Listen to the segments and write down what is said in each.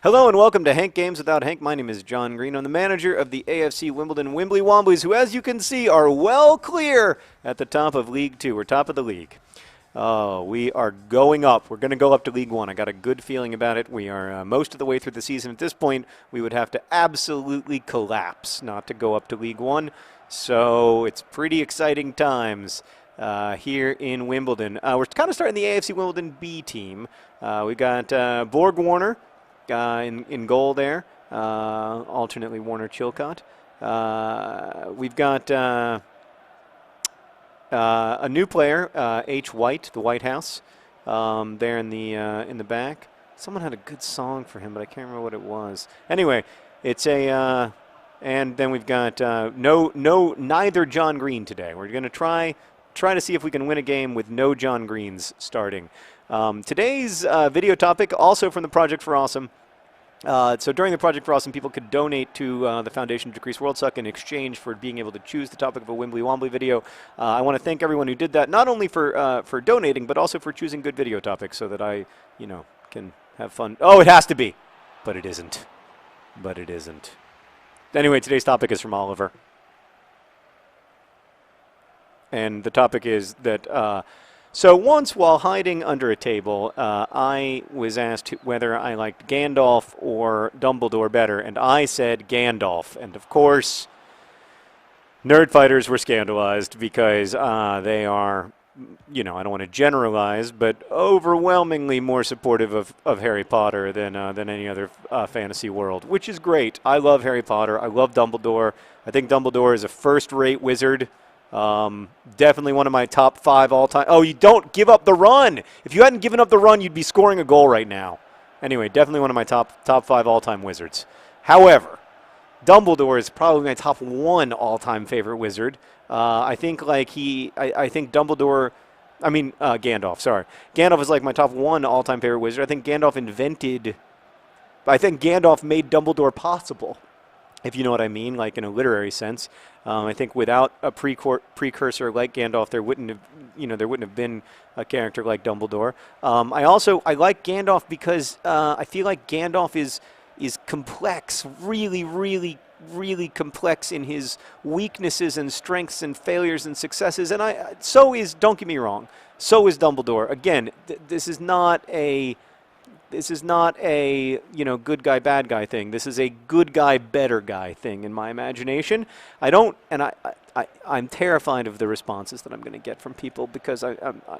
Hello and welcome to Hank Games Without Hank. My name is John Green. I'm the manager of the AFC Wimbledon Wimbly Womblys, who, as you can see, are well clear at the top of League Two. We're top of the league. Oh, we are going up. We're going to go up to League One. I got a good feeling about it. We are most of the way through the season. At this point, we would have to absolutely collapse not to go up to League One. So it's pretty exciting times here in Wimbledon. We're kind of starting the AFC Wimbledon B team. We got Borg Warner in goal there, alternately Warner Chilcott. We've got a new player, H. White, the White House, there in the back. Someone had a good song for him, but I can't remember what it was. Anyway, it's a and then we've got neither John Green today. We're going to try to see if we can win a game with no John Greens starting. Today's video topic, also from the Project for Awesome. So during the Project for Awesome, people could donate to the Foundation to Decrease World Suck in exchange for being able to choose the topic of a Wimbly Wombly video. I want to thank everyone who did that, not only for donating, but also for choosing good video topics so that I, can have fun. Oh, it has to be, but it isn't. But it isn't. Anyway, today's topic is from Oliver. And the topic is that, so once while hiding under a table, I was asked whether I liked Gandalf or Dumbledore better, and I said Gandalf. And of course, nerd fighters were scandalized because they are, I don't want to generalize, but overwhelmingly more supportive of Harry Potter than any other fantasy world, which is great. I love Harry Potter. I love Dumbledore. I think Dumbledore is a first-rate wizard. Definitely one of my top 5 all-time. Oh, you don't give up the run. If you hadn't given up the run, you'd be scoring a goal right now. Anyway, definitely one of my top 5 all-time wizards. However, Dumbledore is probably my top 1 all-time favorite wizard. I think Dumbledore. I mean Gandalf. Sorry, Gandalf is like my top 1 all-time favorite wizard. I think Gandalf made Dumbledore possible, if you know what I mean, like in a literary sense. I think without a precursor like Gandalf, there wouldn't have been a character like Dumbledore. I like Gandalf because I feel like Gandalf is complex, really, really, really complex in his weaknesses and strengths and failures and successes. And don't get me wrong, so is Dumbledore. Again, this is not a good guy, bad guy thing. This is a good guy, better guy thing in my imagination. I'm terrified of the responses that I'm going to get from people because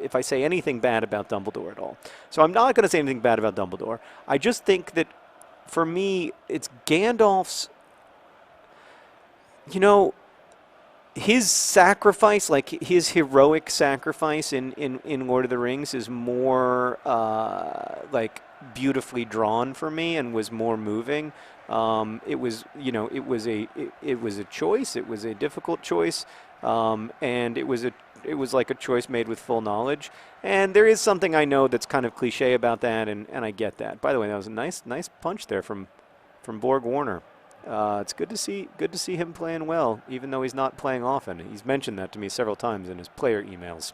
if I say anything bad about Dumbledore at all. So I'm not going to say anything bad about Dumbledore. I just think that for me, it's Gandalf's, his sacrifice, like his heroic sacrifice in Lord of the Rings is more like beautifully drawn for me and was more moving. It was a choice. It was a difficult choice, and it was like a choice made with full knowledge. And there is something I know that's kind of cliche about that, and I get that. By the way, that was a nice punch there from Borg Warner. It's good to see him playing well, even though he's not playing often. He's mentioned that to me several times in his player emails.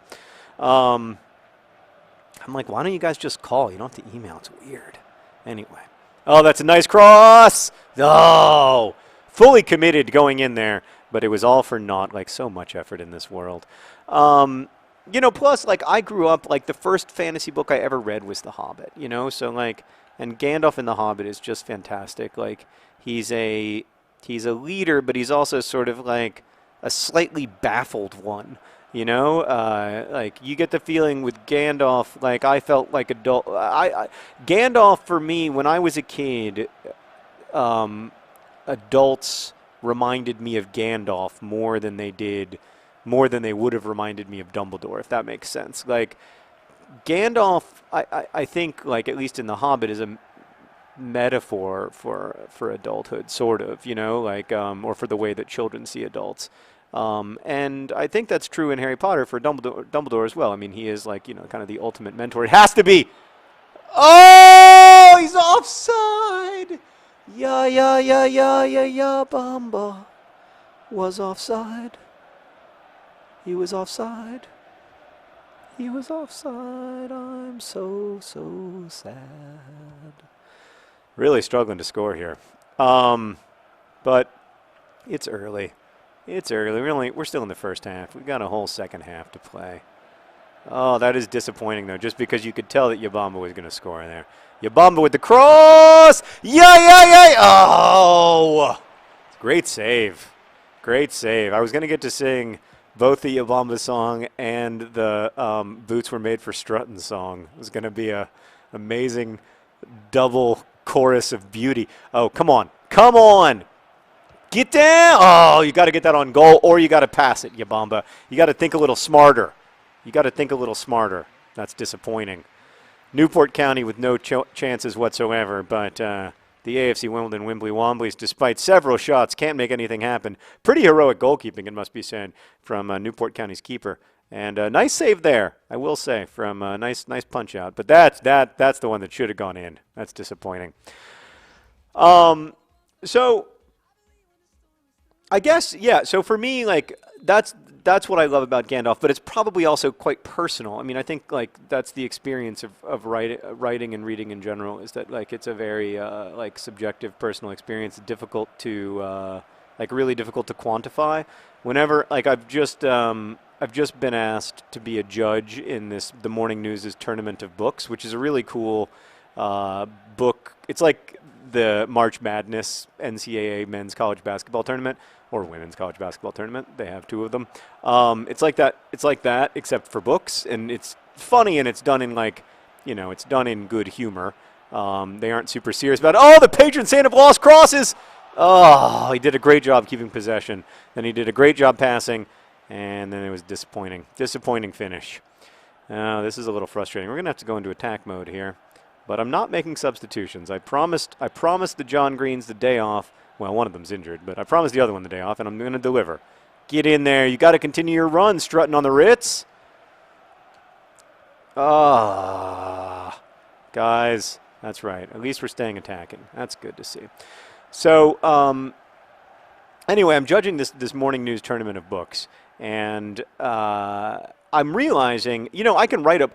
I'm like, why don't you guys just call? You don't have to email. It's weird. Anyway. Oh, that's a nice cross. Oh, fully committed going in there, but it was all for naught, like so much effort in this world. Plus, like, I grew up, like, the first fantasy book I ever read was The Hobbit, so, like, and Gandalf in The Hobbit is just fantastic. Like, he's a leader, but he's also sort of like a slightly baffled one. Like you get the feeling with Gandalf, like I felt like Gandalf for me when I was a kid, adults reminded me of Gandalf more than they would have reminded me of Dumbledore, if that makes sense. Like Gandalf, I think, like at least in The Hobbit, is a metaphor for adulthood, sort of, or for the way that children see adults. And I think that's true in Harry Potter for Dumbledore as well. I mean, he is like, kind of the ultimate mentor. It has to be. Oh, he's offside. Yeah, Bamba was offside. He was offside. He was offside. I'm so sad. Really struggling to score here. But it's early. It's early. We're still in the first half. We've got a whole second half to play. Oh, that is disappointing, though, just because you could tell that Yabamba was going to score there. Yabamba with the cross! Yeah! Oh! Great save. Great save. I was going to get to sing both the Yabamba song and the Boots Were Made for Strutting song. It was going to be a amazing double chorus of beauty. Oh, come on. Come on! Get down! Oh, you got to get that on goal, or you got to pass it, Yabamba. You got to think a little smarter. You got to think a little smarter. That's disappointing. Newport County with no chances whatsoever, but the AFC Wimbledon Wimbly Womblys, despite several shots, can't make anything happen. Pretty heroic goalkeeping, it must be said, from Newport County's keeper. And a nice save there, I will say, from a nice punch out. But that's the one that should have gone in. That's disappointing. So I guess, yeah, so for me, like, that's what I love about Gandalf, but it's probably also quite personal. I mean, I think, like, that's the experience of writing and reading in general, is that, like, it's a very, like, subjective, personal experience, difficult to, like, really difficult to quantify. Whenever, like, I've just been asked to be a judge in the Morning News' Tournament of Books, which is a really cool book. It's like the March Madness NCAA men's college basketball tournament, or women's college basketball tournament. They have two of them. It's like that. It's like that, except for books, and it's funny, and it's done in, like, you know, it's done in good humor. They aren't super serious about it. Oh, the patron saint of lost crosses! Oh, he did a great job keeping possession. Then he did a great job passing, and then it was disappointing. Disappointing finish. This is a little frustrating. We're going to have to go into attack mode here. But I'm not making substitutions. I promised the John Greens the day off. Well, one of them's injured, but I promised the other one the day off, and I'm going to deliver. Get in there. You got to continue your run, strutting on the Ritz. Ah, guys, that's right. At least we're staying attacking. That's good to see. So, anyway, I'm judging this Morning News Tournament of Books, and I'm realizing, you know, I can write a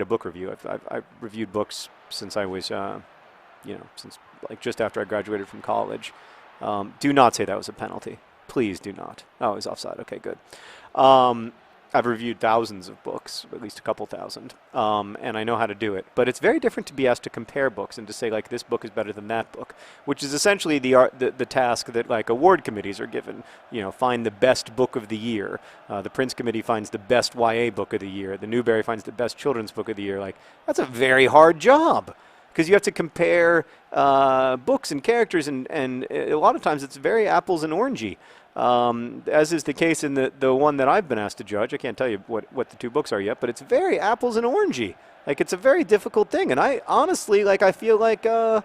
book review. I've reviewed books since I was, you know, since, like, just after I graduated from college. Do not say that was a penalty. Please do not. Oh, it was offside. Okay, good. I've reviewed thousands of books, at least a couple thousand, and I know how to do it. But it's very different to be asked to compare books and to say, like, this book is better than that book, which is essentially the task that, like, award committees are given. You know, find the best book of the year. The Prince Committee finds the best YA book of the year. The Newbery finds the best children's book of the year. Like, that's a very hard job, because you have to compare books and characters, and a lot of times it's very apples and orangey. As is the case in the one that I've been asked to judge. I can't tell you what the two books are yet, but it's very apples and orangey. Like, it's a very difficult thing, and I honestly, like, I feel like I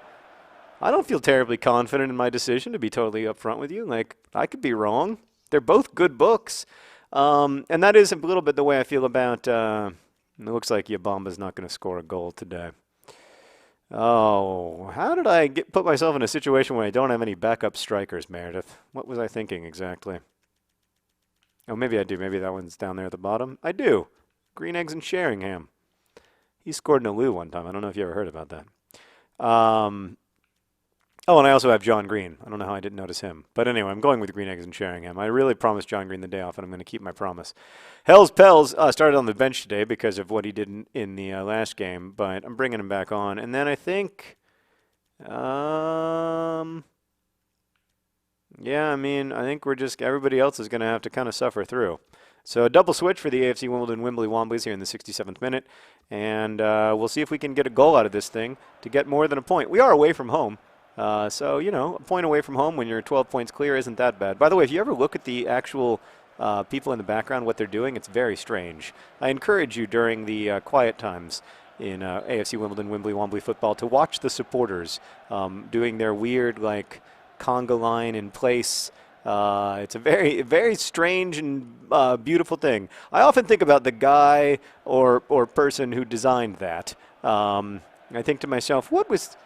don't feel terribly confident in my decision, to be totally upfront with you. Like, I could be wrong. They're both good books, and that is a little bit the way I feel about. It looks like Yabamba's not going to score a goal today. Oh, how did I put myself in a situation where I don't have any backup strikers, Meredith? What was I thinking exactly? Oh, maybe I do. Maybe that one's down there at the bottom. I do. Green Eggs and Sheringham. He scored in a Lou one time. I don't know if you ever heard about that. Oh, and I also have John Green. I don't know how I didn't notice him. But anyway, I'm going with Green Eggs and Sheringham. I really promised John Green the day off, and I'm going to keep my promise. Hell's Pels started on the bench today because of what he did in the last game, but I'm bringing him back on. And then I think, yeah, I mean, I think everybody else is going to have to kind of suffer through. So a double switch for the AFC Wimbledon Wimbly Womblys here in the 67th minute, and we'll see if we can get a goal out of this thing to get more than a point. We are away from home. So, you know, a point away from home when you're 12 points clear isn't that bad. By the way, if you ever look at the actual people in the background, what they're doing, it's very strange. I encourage you during the quiet times in AFC Wimbledon, Wimbly, Wombly football to watch the supporters doing their weird, like, conga line in place. It's a very, very strange and beautiful thing. I often think about the guy or person who designed that. I think to myself, what was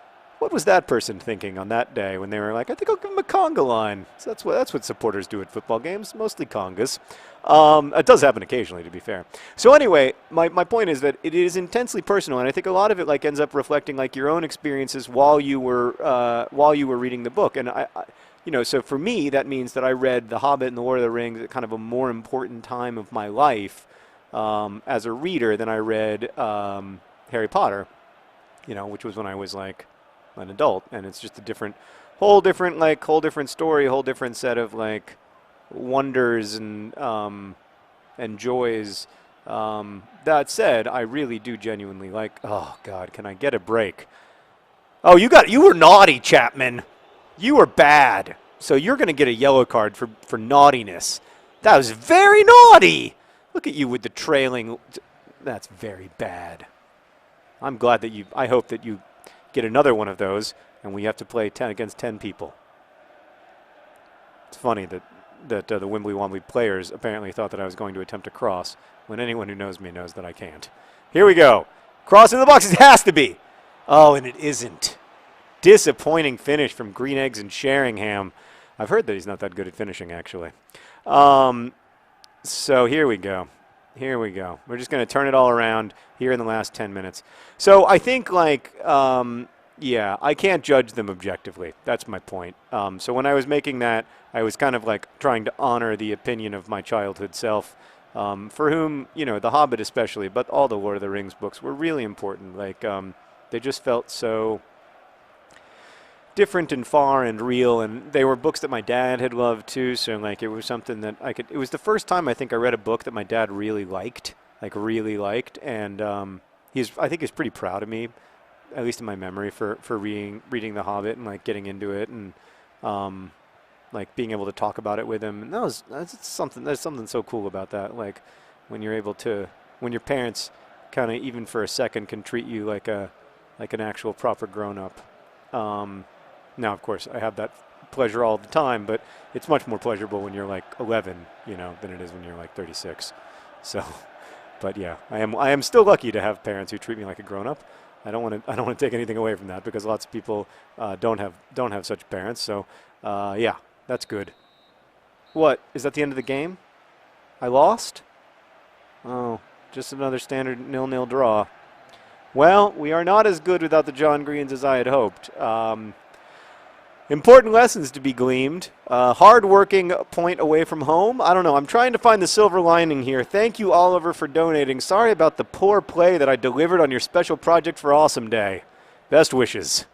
what was that person thinking on that day when they were like, I think I'll give him a conga line. So that's what supporters do at football games, mostly congas. It does happen occasionally, to be fair. So anyway, my point is that it is intensely personal, and I think a lot of it like ends up reflecting like your own experiences while you were reading the book. And so for me, that means that I read The Hobbit and The Lord of the Rings at kind of a more important time of my life as a reader than I read Harry Potter, which was when I was like an adult, and it's just a whole different story, whole different set of like wonders and joys. That said, I really do genuinely like. Oh God, can I get a break? Oh, you were naughty, Chapman. You were bad. So you're going to get a yellow card for naughtiness. That was very naughty. Look at you with the trailing. That's very bad. I'm glad that I hope that you get another one of those, and we have to play 10 against 10 people. It's funny that the Wimbly Wombly players apparently thought that I was going to attempt a cross, when anyone who knows me knows that I can't. Here we go. Cross in the box. It has to be. Oh, and it isn't. Disappointing finish from Green Eggs and Sheringham. I've heard that he's not that good at finishing, actually. So here we go. Here we go. We're just going to turn it all around here in the last 10 minutes. So I think, like, I can't judge them objectively. That's my point. So when I was making that, I was kind of like trying to honor the opinion of my childhood self, for whom, The Hobbit especially, but all the Lord of the Rings books were really important. Like, they just felt so different and far and real, and they were books that my dad had loved too, so like it was something that it was the first time I think I read a book that my dad really liked, and I think he's pretty proud of me, at least in my memory, for reading The Hobbit and like getting into it, and like being able to talk about it with him. And there's something so cool about that, like when your parents kind of even for a second can treat you like an actual proper grown-up. Now, of course, I have that pleasure all the time, but it's much more pleasurable when you're like 11, than it is when you're like 36. So, but yeah, I am still lucky to have parents who treat me like a grown-up. I don't want to take anything away from that, because lots of people don't have such parents. So, yeah, that's good. What, is that the end of the game? I lost? Oh, just another standard 0-0 draw. Well, we are not as good without the John Greens as I had hoped. Important lessons to be gleaned. Hard-working point away from home. I don't know. I'm trying to find the silver lining here. Thank you, Oliver, for donating. Sorry about the poor play that I delivered on your special project for Awesome Day. Best wishes.